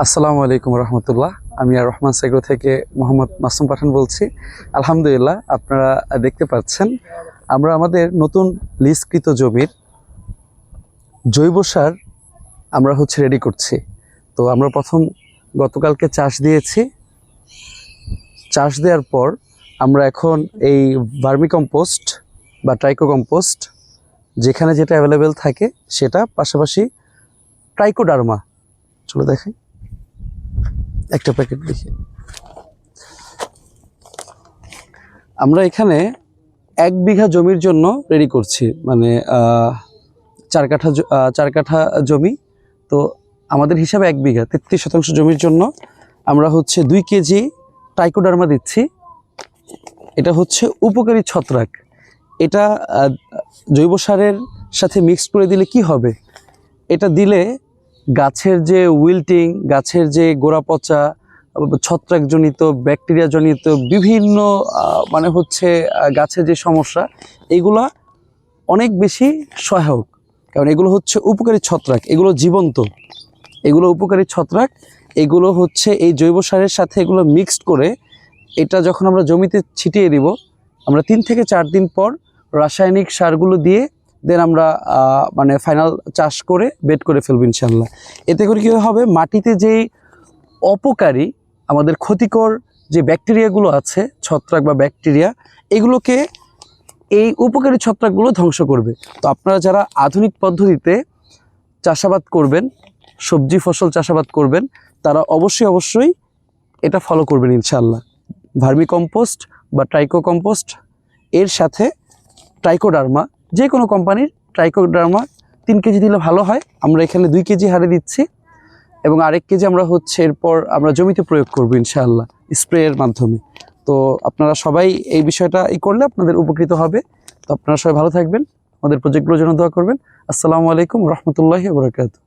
আসসালামু আলাইকুম রহমতুল্লাহ। আমি আর রহমান সাইগ্রো থেকে মোহাম্মদ মাসুম পাঠান বলছি। আলহামদুলিল্লাহ, আপনারা দেখতে পাচ্ছেন আমরা আমাদের নতুন লিজকৃত জমির জৈব সার আমরা রেডি করছি। তো আমরা প্রথম গতকালকে চাষ দিয়েছি। চাষ দেওয়ার পর আমরা এখন এই ভার্মি কম্পোস্ট বা ট্রাইকো কম্পোস্ট যেখানে যেটা অ্যাভেলেবেল থাকে সেটা, পাশাপাশি ট্রাইকোডার্মা, চলো দেখাই একটা প্যাকেট দেখি। আমরা এখানে 1 বিঘা জমির জন্য রেডি করছি, মানে 4 কাঠা জমি। তো আমাদের হিসাবে 1 বিঘা 33% জমির জন্য আমরা 2 কেজি ট্রাইকোডার্মা দিচ্ছি। এটা উপকারী ছত্রাক। এটা জৈব সারের সাথে মিক্স করে দিলে কি হবে, এটা দিলে গাছের যে উইল্টিং, গাছের যে গোড়া পচা, ছত্রাকজনিত, ব্যাকটেরিয়াজনিত বিভিন্ন গাছের যে সমস্যা, এগুলা অনেক বেশি সহায়ক। কারণ এগুলো উপকারী ছত্রাক, এগুলো জীবন্ত, এগুলো উপকারী ছত্রাক। এগুলো এই জৈব সারের সাথে এগুলো মিক্সড করে এটা যখন আমরা জমিতে ছিটিয়ে দিব, আমরা 3 থেকে 4 দিন পর রাসায়নিক সারগুলো দিয়ে দেন আমরা ফাইনাল চাষ করে বেড করে ফেলবো ইনশাল্লাহ। এতে করে কী হবে, মাটিতে যেই অপকারী আমাদের ক্ষতিকর যে ব্যাকটেরিয়াগুলো আছে, ছত্রাক বা ব্যাকটেরিয়া, এগুলোকে এই উপকারী ছত্রাকগুলো ধ্বংস করবে। তো আপনারা যারা আধুনিক পদ্ধতিতে চাষাবাদ করবেন, সবজি ফসল চাষাবাদ করবেন, তারা অবশ্যই এটা ফলো করবেন ইনশাল্লাহ। ভার্মি কম্পোস্ট বা ট্রাইকো কম্পোস্ট এর সাথে ট্রাইকোডার্মা, যে কোনো কোম্পানির ট্রাইকোডার্মা 3 কেজি দিলে ভালো হয়। আমরা এখানে 2 কেজি হারে দিচ্ছি এবং আরেক কেজি আমরা এরপর আমরা জমিতে প্রয়োগ করবো ইনশাআল্লাহ স্প্রের মাধ্যমে। তো আপনারা সবাই এই বিষয়টা করলে আপনাদের উপকৃত হবে। তো আপনারা সবাই ভালো থাকবেন, আমাদের প্রজেক্টগুলোর জন্য দোয়া করবেন। আসসালামু আলাইকুম রহমতুল্লাহি ওয়া বারাকাতুহু।